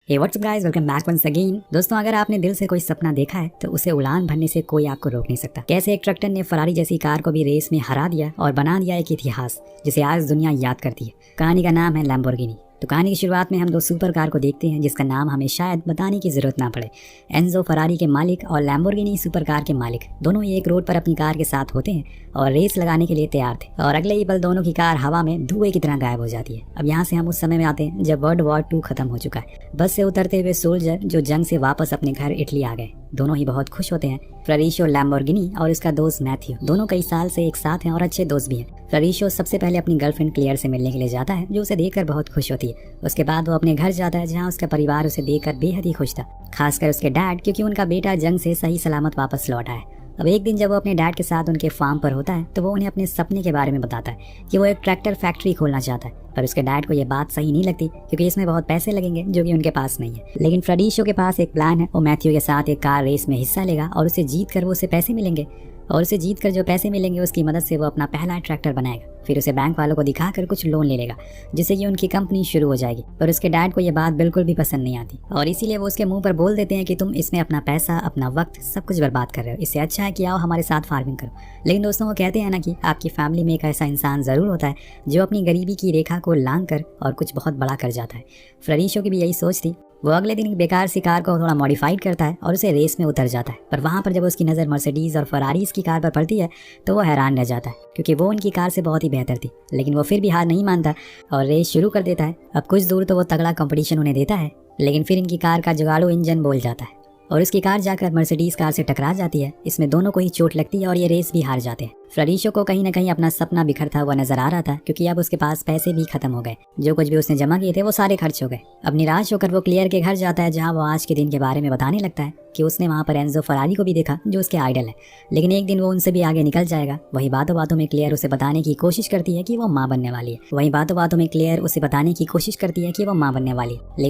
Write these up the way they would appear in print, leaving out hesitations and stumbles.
हे what's up guys, welcome back once again. दोस्तों, अगर आपने दिल से कोई सपना देखा है तो उसे उड़ान भरने से कोई आपको रोक नहीं सकता। कैसे एक ट्रैक्टर ने फरारी जैसी कार को भी रेस में हरा दिया और बना दिया एक इतिहास जिसे आज दुनिया याद करती है। कहानी का नाम है लैम्बोर्गिनी। तो कहानी की शुरुआत में हम दो सुपर कार को देखते हैं जिसका नाम हमें शायद बताने की जरूरत ना पड़े। एंजो फरारी के मालिक और लैम्बोर्गिनी सुपर कार के मालिक दोनों ही एक रोड पर अपनी कार के साथ होते हैं और रेस लगाने के लिए तैयार थे, और अगले ही पल दोनों की कार हवा में धुएं की तरह गायब हो जाती है। अब यहाँ से हम उस समय में आते हैं जब वर्ल्ड वॉर 2 खत्म हो चुका है। बस से उतरते हुए सोल्जर जो जंग से वापस अपने घर इटली आ गए, दोनों ही बहुत खुश होते हैं। फ्लोरेंशियो लैम्बोर्गिनी और उसका दोस्त मैथ्यू दोनों कई साल से एक साथ हैं और अच्छे दोस्त भी हैं। फ्लोरेंशियो सबसे पहले अपनी गर्लफ्रेंड क्लेयर से मिलने के लिए जाता है, जो उसे देखकर बहुत खुश होती है। उसके बाद वो अपने घर जाता है जहाँ उसका परिवार उसे देखकर बेहद ही खुश था, खासकर उसके डैड, क्योंकि उनका बेटा जंग से सही सलामत वापस लौटा है। अब एक दिन जब वो अपने डैड के साथ उनके फार्म पर होता है तो वो उन्हें अपने सपने के बारे में बताता है कि वो एक ट्रैक्टर फैक्ट्री खोलना चाहता है। पर उसके डैड को ये बात सही नहीं लगती क्योंकि इसमें बहुत पैसे लगेंगे जो कि उनके पास नहीं है। लेकिन फ्लोरेंशियो के पास एक प्लान है। वो मैथ्यू के साथ एक कार रेस में हिस्सा लेगा और उसे जीत कर वो उसे पैसे मिलेंगे, और उसे जीत कर जो पैसे मिलेंगे उसकी मदद से वो अपना पहला ट्रैक्टर बनाएगा। फिर उसे बैंक वालों को दिखाकर कुछ लोन ले लेगा जिससे कि उनकी कंपनी शुरू हो जाएगी। पर उसके डैड को ये बात बिल्कुल भी पसंद नहीं आती और इसीलिए वो उसके मुंह पर बोल देते हैं कि तुम इसमें अपना पैसा, अपना वक्त, सब कुछ बर्बाद कर रहे हो। इससे अच्छा है कि आओ हमारे साथ फार्मिंग करो। लेकिन दोस्तों, वो कहते हैं ना कि आपकी फैमिली में एक ऐसा इंसान जरूर होता है जो अपनी गरीबी की रेखा को लांघ कर और कुछ बहुत बड़ा कर जाता है। फ्लोरेंशियो की भी यही सोच थी। वो अगले दिन एक बेकार सी कार को थोड़ा मॉडिफाइड करता है और उसे रेस में उतर जाता है। पर वहाँ पर जब उसकी नज़र मर्सिडीज और फरारीज की कार पर पड़ती है तो वो हैरान रह जाता है क्योंकि वो उनकी कार से बहुत ही बेहतर थी। लेकिन वो फिर भी हार नहीं मानता और रेस शुरू कर देता है। अब कुछ दूर तो वो तगड़ा कंपटीशन उन्हें देता है, लेकिन फिर इनकी कार का जुगाड़ू इंजन बोल जाता है और उसकी कार जाकर मर्सिडीज कार से टकरा जाती है। इसमें दोनों को ही चोट लगती है और ये रेस भी हार जाते हैं। फ्लोरेंशियो को कहीं न कहीं अपना सपना बिखरता हुआ नजर आ रहा था क्योंकि अब उसके पास पैसे भी खत्म हो गए। जो कुछ भी उसने जमा किए थे वो सारे खर्च हो गए। अब निराश होकर वो क्लेयर के घर जाता है जहाँ वो आज के दिन के बारे में बताने लगता है कि उसने वहाँ पर एंजो फरारी को भी देखा जो उसके आइडल है। लेकिन एक दिन वो उनसे भी आगे निकल जाएगा। वही बातों बातों में क्लेयर उसे बताने की कोशिश करती है कि वो माँ बनने वाली है। लेकिन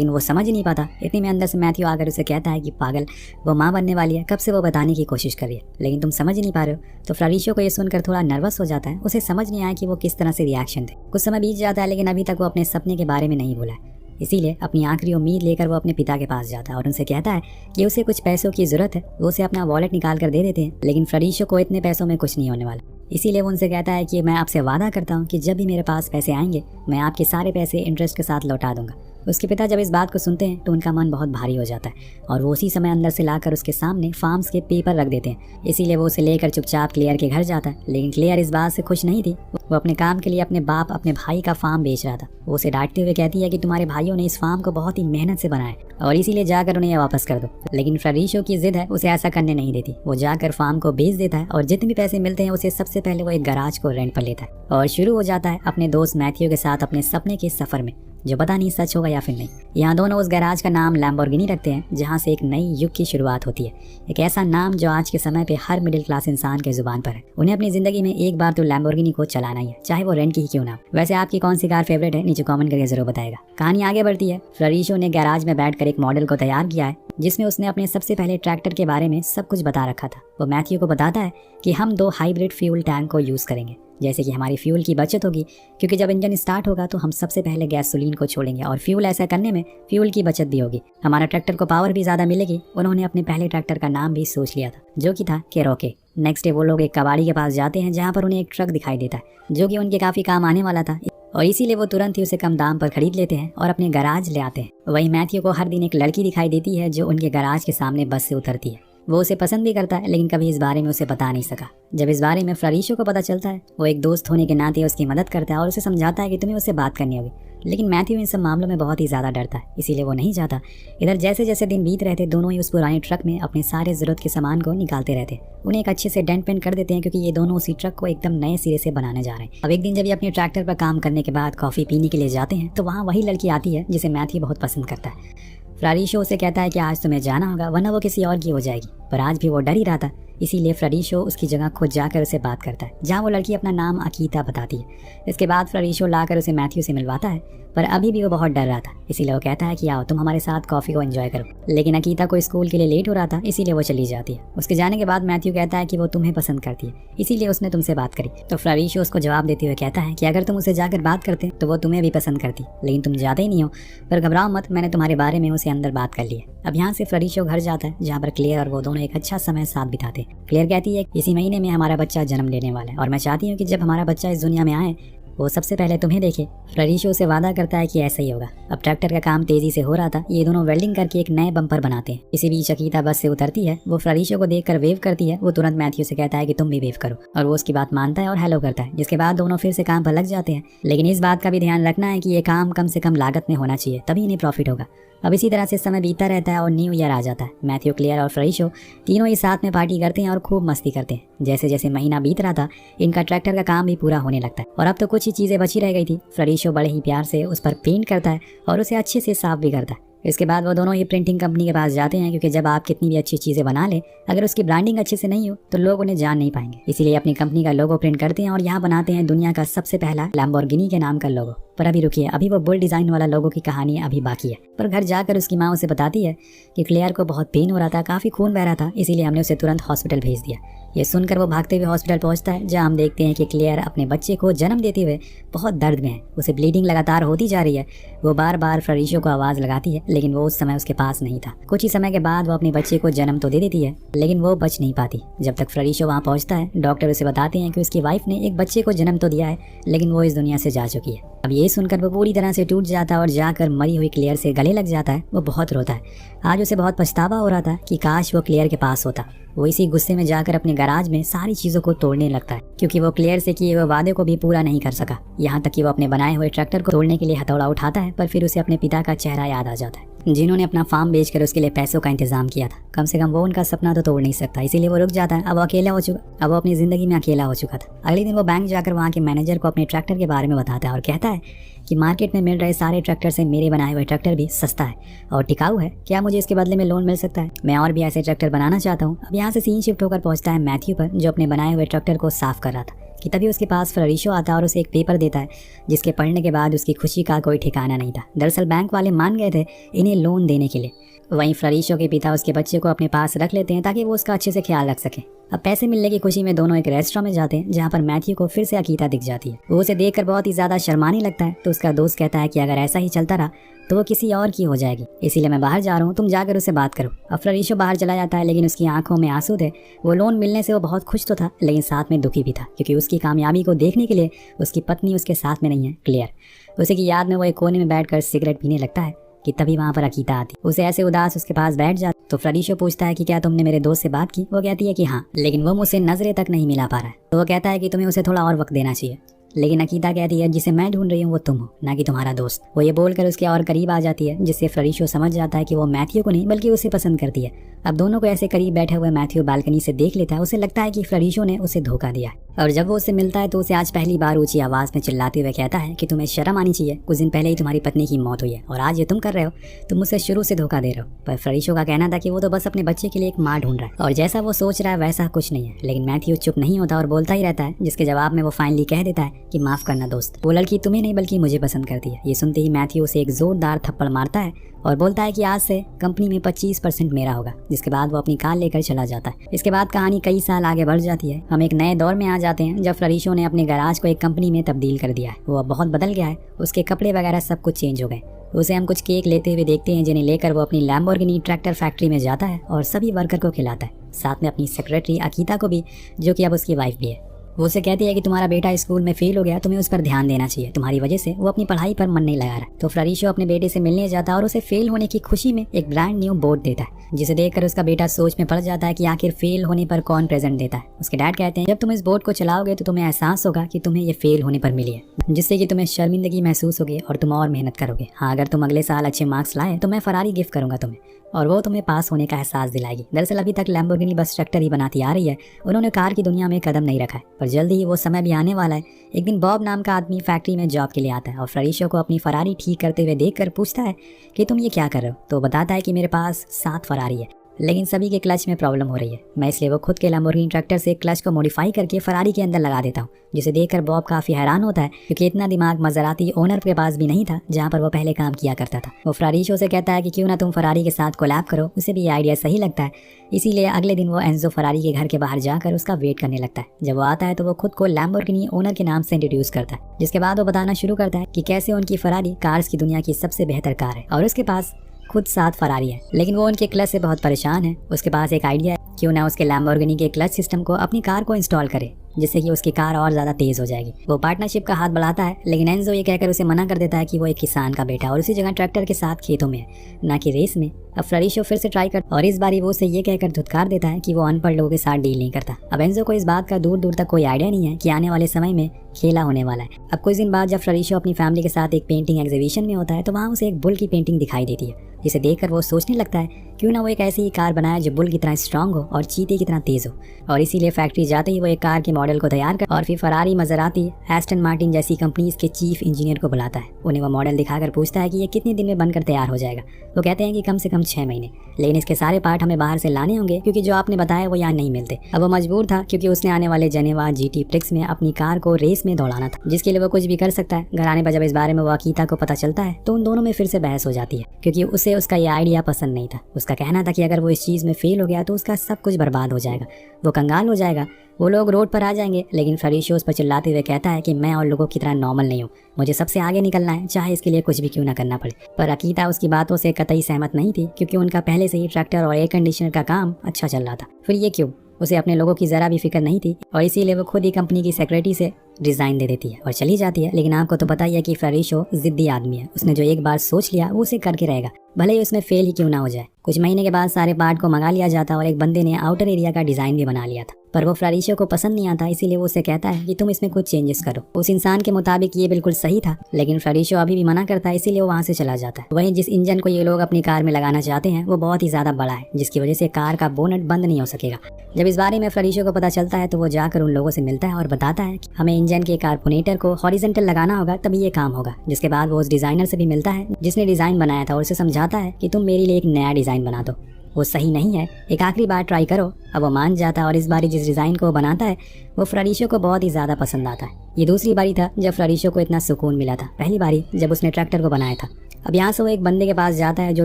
वो समझ नहीं पाता। इतने में अंदर से मैथ्यू आकर उसे कहता है कि पागल, वो माँ बनने वाली है, कब से वो बताने की कोशिश कर रही है, लेकिन तुम समझ नहीं पा रहे हो। तो फ्लोरेंशियो को ये सुनकर थोड़ा नर्वस हो जाता है। उसे समझ नहीं आया कि वो किस तरह से रिएक्शन थे। कुछ समय बीत जाता है लेकिन अभी तक वो अपने सपने के बारे में नहीं बोला है। इसीलिए अपनी आखिरी उम्मीद लेकर वो अपने पिता के पास जाता है और उनसे कहता है कि उसे कुछ पैसों की जरूरत है। वो उसे अपना वॉलेट निकाल कर दे देते हैं, लेकिन फ्लोरेंशियो को इतने पैसों में कुछ नहीं होने वाला। इसीलिए वो उनसे कहता है कि मैं आपसे वादा करता हूँ कि जब भी मेरे पास पैसे आएंगे मैं आपके सारे पैसे इंटरेस्ट के साथ लौटा दूंगा। उसके पिता जब इस बात को सुनते हैं तो उनका मन बहुत भारी हो जाता है और वो उसी समय अंदर से लाकर उसके सामने फार्म्स के पेपर रख देते हैं। इसीलिए वो उसे लेकर चुपचाप क्लेयर के घर जाता है। लेकिन क्लेयर इस बात से खुश नहीं थी। वो अपने काम के लिए अपने भाई का फार्म बेच रहा था। वो उसे डांटते हुए कहती है कि तुम्हारे भाइयों ने इस फार्म को बहुत ही मेहनत से बनाया और इसीलिए जाकर उन्हें वापस कर दो। लेकिन फ्लोरेंशियो की जिद है, उसे ऐसा करने नहीं देती। वो जाकर फार्म को बेच देता है और जितने भी पैसे मिलते हैं उसे सबसे पहले वो एक गैराज को रेंट पर लेता है और शुरू हो जाता है अपने दोस्त मैथ्यू के साथ अपने सपने के सफर में, जो पता नहीं सच होगा या फिर नहीं। यहाँ दोनों उस गैराज का नाम लैम्बोर्गिनी रखते हैं जहाँ से एक नई युग की शुरुआत होती है। एक ऐसा नाम जो आज के समय पे हर मिडिल क्लास इंसान के जुबान पर है। उन्हें अपनी जिंदगी में एक बार तो लैम्बोर्गिनी को चलाना ही है, चाहे वो रेंट की ही क्यों ना। वैसे आपकी कौन सी कार फेवरेट है, नीचे कमेंट करके जरूर बताएगा। कहानी आगे बढ़ती है। फ्लोरेंशियो ने गैराज में बैठकर एक मॉडल को तैयार किया है जिसमें उसने अपने सबसे पहले ट्रैक्टर के बारे में सब कुछ बता रखा था। वो मैथ्यू को बताता है कि हम 2 हाइब्रिड फ्यूल टैंक को यूज करेंगे, जैसे कि हमारी फ्यूल की बचत होगी क्योंकि जब इंजन स्टार्ट होगा तो हम सबसे पहले गैसोलीन को छोड़ेंगे और फ्यूल ऐसा करने में फ्यूल की बचत भी होगी। हमारा ट्रैक्टर को पावर भी ज्यादा मिलेगी। उन्होंने अपने पहले ट्रैक्टर का नाम भी सोच लिया था जो कि था केरोके। नेक्स्ट डे वो लोग एक कबाड़ी के पास जाते हैं जहाँ पर उन्हें एक ट्रक दिखाई देता है जो कि उनके काफी काम आने वाला था और इसीलिए वो तुरंत ही उसे कम दाम पर खरीद लेते हैं और अपने गैराज ले आते हैं। वहीं मैथ्यू को हर दिन एक लड़की दिखाई देती है जो उनके गैराज के सामने बस से उतरती है। वो उसे पसंद भी करता है लेकिन कभी इस बारे में उसे बता नहीं सका। जब इस बारे में फ्लोरेंशियो को पता चलता है वो एक दोस्त होने के नाते उसकी मदद करता है और उसे समझाता है कि तुम्हें उससे बात करनी होगी। लेकिन मैथ्यू इन सब मामलों में बहुत ही ज़्यादा डरता है, इसीलिए वो नहीं जाता। इधर जैसे जैसे दिन बीत रहे थे दोनों ही उस पुराने ट्रक में अपने सारे ज़रूरत के सामान को निकालते रहते। उन्हें एक अच्छे से डेंट पेंट कर देते हैं क्योंकि ये दोनों उसी ट्रक को एकदम नए सिरे से बनाने जा रहे हैं। अब एक दिन जब ये अपने ट्रैक्टर पर काम करने के बाद कॉफ़ी पीने के लिए जाते हैं तो वहाँ वही लड़की आती है जिसे मैथ्यू बहुत पसंद करता है। फ्लोरेंशियो उसे कहता है कि आज तुम्हें जाना होगा वरना वो किसी और की हो जाएगी, पर आज भी वो डर ही रहा था। इसीलिए फ्लोरेंशियो उसकी जगह खुद जाकर उसे बात करता है जहाँ वो लड़की अपना नाम अकीता बताती है। इसके बाद फ्लोरेंशियो लाकर उसे मैथ्यू से मिलवाता है, पर अभी भी वो बहुत डर रहा था। इसीलिए वो कहता है कि आओ तुम हमारे साथ कॉफी को एंजॉय करो। लेकिन अकीता को स्कूल के लिए लेट हो रहा था, इसीलिए वो चली जाती है। उसके जाने के बाद मैथ्यू कहता है कि वो तुम्हें पसंद करती है, इसीलिए उसने तुमसे बात करी। तो फ्लोरिशो उसको जवाब देते हुए कहता है कि अगर तुम उसे जाकर बात करते तो वो तुम्हें भी पसंद करती, लेकिन तुम जाते ही नहीं हो। पर घबराओ मत, मैंने तुम्हारे बारे में उसे अंदर बात कर ली है। अब यहाँ से फ्लोरिशो घर जाता है, जहाँ पर क्लेयर और वो दोनों एक अच्छा समय साथ बिताते हैं। क्लेयर कहती है इसी महीने में हमारा बच्चा जन्म लेने वाला है और मैं चाहती हूँ कि जब हमारा बच्चा इस दुनिया में आए वो सबसे पहले तुम्हें देखे। फ्लोरिशो से वादा करता है कि ऐसा ही होगा। अब ट्रैक्टर का काम तेजी से हो रहा था, ये दोनों वेल्डिंग करके एक नए बम्पर बनाते हैं। इसी बीच अकीता बस से उतरती है, वो फ्लोरिशो को देखकर वेव करती है। वो तुरंत मैथ्यू से कहता है कि तुम भी वेव करो और वो उसकी बात मानता है और हेलो करता है, जिसके बाद दोनों फिर से काम पर लग जाते हैं। लेकिन इस बात का भी ध्यान रखना है कि ये काम कम से कम लागत में होना चाहिए, तभी इन्हें प्रॉफिट होगा। अब इसी तरह से समय बीतता रहता है और न्यू ईयर आ जाता है। मैथ्यू, क्लेयर और फ्लोरिशो तीनों ही साथ में पार्टी करते हैं और खूब मस्ती करते हैं। जैसे जैसे महीना बीत रहा था, इनका ट्रैक्टर का काम भी पूरा होने लगता है और अब तो कुछ ही चीजें बची रह गई थी। फ्लोरिशो बड़े ही प्यार से उस पर पेंट करता है और उसे अच्छे से साफ भी करता है। इसके बाद वो दोनों ही प्रिंटिंग कंपनी के पास जाते हैं, क्योंकि जब आप कितनी भी अच्छी चीज़ें बना लें, अगर उसकी ब्रांडिंग अच्छे से नहीं हो तो लोग उन्हें जान नहीं पाएंगे। इसीलिए अपनी कंपनी का लोगो प्रिंट करते हैं और यहाँ बनाते हैं दुनिया का सबसे पहला लैम्बोर्गिनी के नाम का लोगो। पर अभी रुकिए, अभी वो बुल डिजाइन वाला लोगो की कहानी अभी बाकी है। पर घर जाकर उसकी माँ उसे बताती है कि क्लेयर को बहुत पेन हो रहा था, काफ़ी खून बह रहा था, इसीलिए हमने उसे तुरंत हॉस्पिटल भेज दिया। ये सुनकर वो भागते हुए हॉस्पिटल पहुंचता है, जहां हम देखते हैं कि क्लेयर अपने बच्चे को जन्म देते हुए बहुत दर्द में है। उसे ब्लीडिंग लगातार होती जा रही है। वो बार बार फ्लोरिशो को आवाज़ लगाती है, लेकिन वो उस समय उसके पास नहीं था। कुछ ही समय के बाद वो अपने बच्चे को जन्म तो दे देती है, लेकिन वो बच नहीं पाती। जब तक फ्लोरिशो वहाँ पहुँचता है, डॉक्टर उसे बताते हैं कि उसकी वाइफ ने एक बच्चे को जन्म तो दिया है, लेकिन वो इस दुनिया से जा चुकी है। अब ये सुनकर वो पूरी तरह से टूट जाता है और जाकर मरी हुई क्लेयर से गले लग जाता है। वो बहुत रोता है। आज उसे बहुत पछतावा हो रहा था कि काश वो क्लेयर के पास होता। वो इसी गुस्से में जाकर अपने गैराज में सारी चीज़ों को तोड़ने लगता है, क्योंकि वो क्लेयर से किए हुए वादे को भी पूरा नहीं कर सका। यहाँ तक कि वो अपने बनाए हुए ट्रैक्टर को तोड़ने के लिए हथौड़ा उठाता है, पर फिर उसे अपने पिता का चेहरा याद आ जाता है, जिन्होंने अपना फार्म बेचकर उसके लिए पैसों का इंतजाम किया था। कम से कम वो उनका सपना तो तोड़ नहीं सकता, इसीलिए वो रुक जाता है। अब वो अकेला हो चुका, अब वो अपनी ज़िंदगी में अकेला हो चुका था। अगले दिन वो बैंक जाकर वहाँ के मैनेजर को अपने ट्रैक्टर के बारे में बताता है और कहता है कि मार्केट में मिल रहे सारे ट्रैक्टर से मेरे बनाए हुए ट्रैक्टर भी सस्ता है और टिकाऊ है। क्या मुझे इसके बदले में लोन मिल सकता है? मैं और भी ऐसे ट्रैक्टर बनाना चाहता हूँ। अब यहाँ से सीन शिफ्ट होकर पहुँचता है मैथ्यू पर, जो अपने बनाए हुए ट्रैक्टर को साफ कर रहा था, कि तभी उसके पास फ्लोरिशो आता है और उसे एक पेपर देता है, जिसके पढ़ने के बाद उसकी खुशी का कोई ठिकाना नहीं था। दरअसल बैंक वाले मान गए थे इन्हें लोन देने के लिए। वहीं फ्लोरिशो के पिता उसके बच्चे को अपने पास रख लेते हैं ताकि वो उसका अच्छे से ख्याल रख सके। अब पैसे मिलने की खुशी में दोनों एक रेस्टोरेंट में जाते हैं, जहाँ पर मैथ्यू को फिर से अकीता दिख जाती है। वो उसे देखकर बहुत ही ज्यादा शर्माने लगता है, तो उसका दोस्त कहता है कि अगर ऐसा ही चलता रहा तो वो किसी और की हो जाएगी, इसीलिए मैं बाहर जा रहा हूँ, तुम जाकर उससे बात करो। अब फ्लोरिशो बाहर चला जाता है, लेकिन उसकी आंखों में आंसू थे। वो लोन मिलने से वो बहुत खुश तो था, लेकिन साथ में दुखी भी था, क्योंकि उसकी कामयाबी को देखने के लिए उसकी पत्नी उसके साथ में नहीं है, क्लेयर। उसे की याद में वो एक कोने में बैठकर सिगरेट पीने लगता है कि तभी वहाँ पर अकीता आती। उसे ऐसे उदास उसके पास बैठ जाता, तो फ्लोरिशो पूछता है कि क्या तुमने मेरे दोस्त से बात की? वो कहती है कि हाँ, लेकिन वो मुझसे नजरें तक नहीं मिला पा रहा है। तो वो कहता है कि तुम्हें उसे थोड़ा और वक्त देना चाहिए। लेकिन अकीता कहती है जिसे मैं ढूंढ रही हूँ वो तुम हो, ना कि तुम्हारा दोस्त। वो ये बोलकर उसके और करीब आ जाती है, जिससे फ्लोरिशो समझ जाता है कि वो मैथ्यू को नहीं बल्कि उसे पसंद करती है। अब दोनों को ऐसे करीब बैठे हुए मैथ्यू बालकनी से देख लेता है। उसे लगता है कि फ्लोरिशो ने उसे धोखा दिया है, और जब वो उससे मिलता है तो उसे आज पहली बार ऊंची आवाज में चिल्लाते हुए कहता है कि तुम्हें शर्म आनी चाहिए, कुछ दिन पहले ही तुम्हारी पत्नी की मौत हुई है और आज ये तुम कर रहे हो, तुम मुझसे शुरू से धोखा दे रहे हो। पर फ्लोरिशो का कहना था कि वो तो बस अपने बच्चे के लिए एक माँ ढूंढ रहा है, और जैसा वो सोच रहा है वैसा कुछ नहीं है। लेकिन मैथ्यू चुप नहीं होता और बोलता ही रहता है, जिसके जवाब में वो फाइनली कह देता है कि माफ करना दोस्त, वो लड़की तुम्हें नहीं बल्कि मुझे पसंद करती है। ये सुनते ही मैथ्यू उसे एक जोरदार थप्पड़ मारता है और बोलता है कि आज से कंपनी में 25% मेरा होगा, जिसके बाद वो अपनी कार लेकर चला जाता है। इसके बाद कहानी कई साल आगे बढ़ जाती है। हम एक नए दौर में आ जाते हैं, जब फ्लोरिशो ने अपने गैराज को एक कंपनी में तब्दील कर दिया है। वो अब बहुत बदल गया है, उसके कपड़े वगैरह सब कुछ चेंज हो गए। उसे हम कुछ केक लेते हुए देखते हैं, जिन्हें लेकर वो अपनी लैम्बोर्गिनी ट्रैक्टर फैक्ट्री में जाता है और सभी वर्कर को खिलाता है, साथ में अपनी सेक्रेटरी अकीता को भी, जो कि अब उसकी वाइफ भी है। वो उसे कहती है कि तुम्हारा बेटा स्कूल में फेल हो गया, तुम्हें उस पर ध्यान देना चाहिए, तुम्हारी वजह से वो अपनी पढ़ाई पर मन नहीं लगा रहा। तो फ्लोरिशो अपने बेटे से मिलने जाता है और उसे फेल होने की खुशी में एक ब्रांड न्यू बोर्ड देता है, जिसे देखकर उसका बेटा सोच में पड़ जाता है कि आखिर फेल होने पर कौन प्रेजेंट देता है। उसके डैड कहते हैं जब तुम इस बोर्ड को चलाओगे तो तुम्हें एहसास होगा कि तुम्हें ये फेल होने पर मिली है, जिससे कि तुम्हें शर्मिंदगी महसूस होगी और तुम और मेहनत करोगे। हाँ, अगर तुम अगले साल अच्छे मार्क्स लाए तो मैं फरारी गिफ्ट करूंगा तुम्हें, और वो तुम्हें पास होने का एहसास दिलाएगी। दरअसल अभी तक लैम्बोर्गिनी बस ट्रैक्टर ही बनाती आ रही है, उन्होंने कार की दुनिया में कदम नहीं रखा है, पर जल्दी ही वो समय भी आने वाला है। एक दिन बॉब नाम का आदमी फैक्ट्री में जॉब के लिए आता है और फ्लोरिशो को अपनी फरारी ठीक करते हुए देखकर पूछता है कि तुम ये क्या कर रहे हो? तो बताता है कि मेरे पास 7 फरारी है, लेकिन सभी के क्लच में प्रॉब्लम हो रही है। मैं इसलिए वो खुद के लैम्बोर्गिनी ट्रैक्टर से क्लच को मॉडिफाई करके फरारी के अंदर लगा देता हूँ, जिसे देखकर बॉब काफी हैरान होता है क्योंकि इतना दिमाग मज़राती ओनर के पास भी नहीं था जहाँ पर वो पहले काम किया करता था। वो फ्रारिशो से कहता है कि क्यों ना तुम फरारी के साथ कोलैब करो, उसे भी ये आइडिया सही लगता है। इसीलिए अगले दिन वो एंजो फरारी के घर के बाहर जाकर उसका वेट करने लगता है। जब वो आता है तो वो खुद को लैम्बोर्गिनी ओनर के नाम से इंट्रोड्यूस करता है, जिसके बाद वो बताना शुरू करता है कि कैसे उनकी फरारी कार्स की दुनिया की सबसे बेहतर कार है और उसके पास खुद 7 फरारी है। लेकिन वो उनके क्लच से बहुत परेशान है। उसके पास एक आइडिया है, क्यों ना उसके लैम्बोर्गिनी के क्लच सिस्टम को अपनी कार को इंस्टॉल करे, जिससे कि उसकी कार और ज्यादा तेज हो जाएगी। वो पार्टनरशिप का हाथ बढ़ाता है, लेकिन एंजो ये कहकर उसे मना कर देता है कि वो एक किसान का बेटा और उसी जगह ट्रैक्टर के साथ खेतों में है, ना कि रेस में। अब फ्रारिशो फिर से ट्राई कर और इस बारी वो उसे ये कहकर धुतकार देता है कि वो अनपढ़ लोगों के साथ डील नहीं करता। अब एंजो को इस बात का दूर दूर तक कोई आइडिया नहीं है कि आने वाले समय में खेला होने वाला है। अब कुछ दिन बाद जब फ्रारिशो अपनी फैमिली के साथ एक पेंटिंग एग्जीबिशन में होता है तो वहाँ उसे एक बुल की पेंटिंग दिखाई देती है, जिसे देखकर वो सोचने लगता है क्यों ना वो एक ऐसी ही कार बनाए जो बुल की तरह स्ट्रांग हो और चीते की तरह तेज हो। और इसीलिए फैक्ट्री जाते ही वो एक कार के मॉडल को तैयार कर और फिर फरारी, मज़राती, एस्टन मार्टिन जैसी कंपनीज के चीफ इंजीनियर को बुलाता है। उन्हें वो मॉडल दिखाकर पूछता है कि ये कितने दिन में बनकर तैयार हो जाएगा। वो कहते हैं कि कम से कम 6 महीने, लेकिन इसके सारे पार्ट हमें बाहर से लाने होंगे क्योंकि जो आपने बताया वो यहाँ नहीं मिलते। अब वो मजबूर था क्योंकि उसने आने वाले जेनेवा GT प्रिक्स में अपनी कार को रेस में दौड़ाना था, जिसके लिए वो कुछ भी कर सकता है। घर आने पर जब इस बारे में वो अकीता को पता चलता है तो उन दोनों में फिर से बहस हो जाती है क्योंकि उसे उसका ये आइडिया पसंद नहीं था। उसका कहना था कि अगर वो इस चीज में फेल हो गया तो उसका सब कुछ बर्बाद हो जाएगा, वो कंगाल हो जाएगा, वो लोग रोड पर आ जाएंगे। लेकिन फ्रारिशो उस पर चिल्लाते हुए कहता है कि मैं और लोगों की तरह नॉर्मल नहीं हूँ, मुझे सबसे आगे निकलना है, चाहे इसके लिए कुछ भी क्यों ना करना पड़े। पर अकीता उसकी बातों से कतई सहमत नहीं थी क्योंकि उनका पहले से ही ट्रैक्टर और एयर कंडीशनर का काम अच्छा चल रहा था। फिर ये क्यों, उसे अपने लोगों की जरा भी फिक्र नहीं थी और इसीलिए वो खुद ही कंपनी की सेक्रेटरी से रिजाइन दे देती है और चली जाती है। लेकिन आपको तो पता ही है कि फ्रारिशो जिद्दी आदमी है, उसने जो एक बार सोच लिया वो उसे करके रहेगा, भले ही उसमें फेल ही क्यों ना हो जाए। कुछ महीने के बाद सारे पार्ट को मंगा लिया जाता और एक बंदे ने आउटर एरिया का डिजाइन भी बना लिया था, पर वो फ्रारिशो को पसंद नहीं आता। इसीलिए वो उसे कहता है कि तुम इसमें कुछ चेंजेस करो। उस इंसान के मुताबिक ये बिल्कुल सही था, लेकिन फ्रारिशो अभी भी मना करता है, इसीलिए वो वहाँ से चला जाता है। वहीं जिस इंजन को ये लोग अपनी कार में लगाना चाहते हैं वो बहुत ही ज्यादा बड़ा है, जिसकी वजह से कार का बोनट बंद नहीं हो सकेगा। जब इस बारे में फ्रारिशो को पता चलता है तो वो जाकर उन लोगों से मिलता है और बताता है कि हमें इंजन के कार्बोनेटर को हॉरिजॉन्टल लगाना होगा, तभी ये काम होगा। जिसके बाद वो उस डिजाइनर से भी मिलता है जिसने डिजाइन बनाया था और उसे समझाता है कि तुम मेरे लिए एक नया डिजाइन बना दो, वो सही नहीं है, एक आखिरी बार ट्राई करो। अब वो मान जाता है और इस बारी जिस डिजाइन को वो बनाता है वो फ्रारिशो को बहुत ही ज्यादा पसंद आता है। ये दूसरी बारी था जब फ्रारिशो को इतना सुकून मिला था, पहली बारी जब उसने ट्रैक्टर को बनाया था। अब यहाँ से वो एक बंदे के पास जाता है जो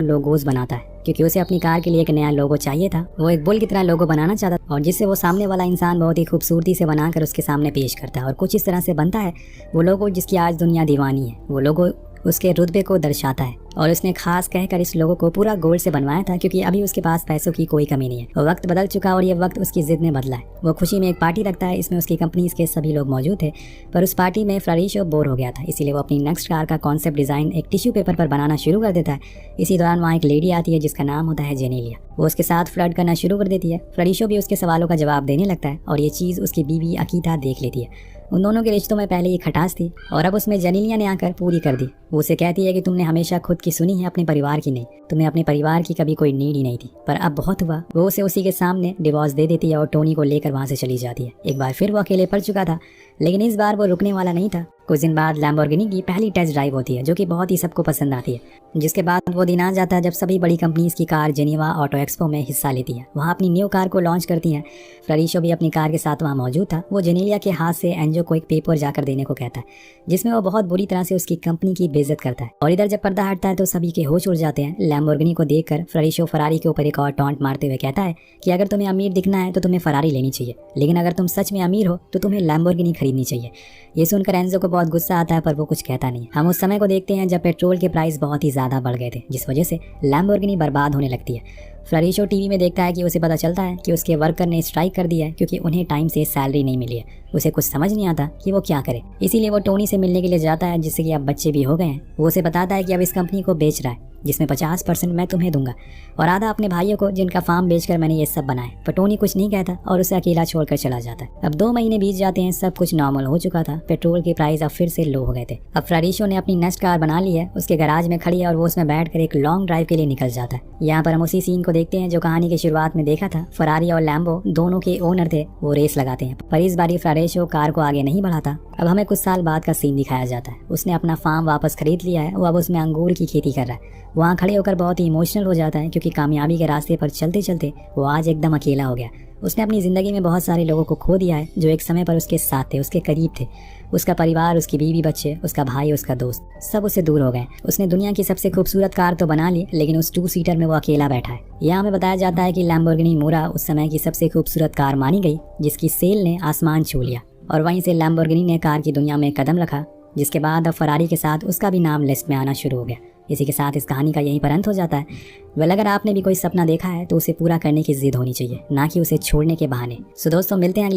लोगोस बनाता है क्योंकि उसे अपनी कार के लिए एक नया लोगो चाहिए था। वो एक बुल की तरह लोगो बनाना चाहता था और जिससे वो सामने वाला इंसान बहुत ही खूबसूरती से बनाकर उसके सामने पेश करता है और कुछ इस तरह से बनता है वो लोगो जिसकी आज दुनिया दीवानी है। वो लोगो उसके रुतबे को दर्शाता है और उसने खास कहकर इस लोगों को पूरा गोल्ड से बनवाया था क्योंकि अभी उसके पास पैसों की कोई कमी नहीं है। वक्त बदल चुका और ये वक्त उसकी जिद ने बदला है। वो खुशी में एक पार्टी रखता है, इसमें उसकी कंपनी के सभी लोग मौजूद थे, पर उस पार्टी में फ्रारिशो बोर हो गया था। इसीलिए वो अपनी नेक्स्ट कार का कॉन्सेप्ट डिजाइन एक टिश्यू पेपर पर बनाना शुरू कर देता है। इसी दौरान वहाँ एक लेडी आती है जिसका नाम होता है जेनेलिया। वो उसके साथ फ्लर्ट करना शुरू कर देती है। फ्रारिशो भी उसके सवालों का जवाब देने लगता है और ये चीज़ उसकी बीवी अकीता देख लेती है। उन दोनों के रिश्तों में पहले ही खटास थी और अब उसमें जेनेलिया ने आकर पूरी कर दी। वो उसे कहती है कि तुमने हमेशा खुद की सुनी है, अपने परिवार की नहीं, तुम्हें अपने परिवार की कभी कोई नीड ही नहीं थी। पर अब बहुत हुआ, वो उसे उसी के सामने डिवोर्स दे देती है और टोनी को लेकर वहाँ से चली जाती है। एक बार फिर वो अकेले पड़ चुका था, लेकिन इस बार वो रुकने वाला नहीं था। कुछ दिन बाद लैम्बोर्गिनी की पहली टेस्ट ड्राइव होती है जो कि बहुत ही सबको पसंद आती है, जिसके बाद वो दिन आ जाता है जब सभी बड़ी कंपनीज की कार जेनेवा ऑटो एक्सपो में हिस्सा लेती है, वहाँ अपनी न्यू कार को लॉन्च करती हैं। फ्रारिशो भी अपनी कार के साथ वहाँ मौजूद था। वो जेनेलिया के हाथ से एंजो को एक पेपर जाकर देने को कहता है जिसमें वो बहुत बुरी तरह से उसकी कंपनी की बेइज्जत करता है। और इधर जब पर्दा हटता है तो सभी के होश उड़ जाते हैं। लैम्बोर्गिनी को देखकर फ्रारिशो फरारी के ऊपर एक और टॉन्ट मारते हुए कहता है कि अगर तुम्हें अमीर दिखना है तो तुम्हें फरारी लेनी चाहिए, लेकिन अगर तुम सच में अमीर हो तो तुम्हें लैम्बोर्गिनी खरीदनी चाहिए। ये सुनकर एंजो को बहुत गुस्सा आता है पर वो कुछ कहता नहीं। हम उस समय को देखते हैं जब पेट्रोल के प्राइस बहुत ही ज्यादा बढ़ गए थे, जिस वजह से लैम्बोर्गिनी बर्बाद होने लगती है। फ्रारिशो टीवी में देखता है कि उसे पता चलता है कि उसके वर्कर ने स्ट्राइक कर दिया है क्योंकि उन्हें टाइम से सैलरी नहीं मिली है। उसे कुछ समझ नहीं आता कि वो क्या करे, इसीलिए वो टोनी से मिलने के लिए जाता है जिससे कि अब बच्चे भी हो गए हैं। वो उसे बताता है कि अब इस कंपनी को बेच रहा है जिसमें 50% मैं तुम्हें दूंगा और आधा अपने भाइयों को जिनका फार्म बेचकर मैंने ये सब बनाया। पर टोनी कुछ नहीं कहता और उसे अकेला छोड़कर चला जाता है। अब 2 महीने बीत जाते हैं, सब कुछ नॉर्मल हो चुका था। पेट्रोल के प्राइस अब फिर से लो हो गए थे। अब फ्रारिशो ने अपनी नेक्स्ट कार बना ली है, उसके गैराज में खड़ी है और वो उसमें बैठकर एक लॉन्ग ड्राइव के लिए निकल जाता है। यहाँ पर हम उसी सीन को देखते हैं जो कहानी की शुरुआत में देखा था। फरारी और लैम्बो दोनों के ओनर थे, वो रेस लगाते हैं, पर इस बारी फ्रारिशो कार को आगे नहीं बढ़ाता। अब हमें कुछ साल बाद का सीन दिखाया जाता है। उसने अपना फार्म वापस खरीद लिया है, वो अब उसमें अंगूर की खेती कर रहा है। वहाँ खड़े होकर बहुत ही इमोशनल हो जाता है, क्योंकि कामयाबी के रास्ते पर चलते चलते वो आज एकदम अकेला हो गया। उसने अपनी ज़िंदगी में बहुत सारे लोगों को खो दिया है जो एक समय पर उसके साथ थे, उसके करीब थे। उसका परिवार, उसकी बीवी बच्चे, उसका भाई, उसका दोस्त, सब उससे दूर हो गए। उसने दुनिया की सबसे खूबसूरत कार तो बना ली, लेकिन उस 2 सीटर में वो अकेला बैठा है। यहाँ हमें बताया जाता है कि लैम्बोर्गिनी मूरा उस समय की सबसे खूबसूरत कार मानी गई, जिसकी सेल ने आसमान छू लिया। और वहीं से लैम्बोर्गिनी ने कार की दुनिया में कदम रखा, जिसके बाद अब फरारी के साथ उसका भी नाम लिस्ट में आना शुरू हो गया। इसी के साथ इस कहानी का यहीं पर अंत हो जाता है। वेल, अगर आपने भी कोई सपना देखा है तो उसे पूरा करने की जिद होनी चाहिए, ना कि उसे छोड़ने के बहाने। सो दोस्तों, मिलते हैं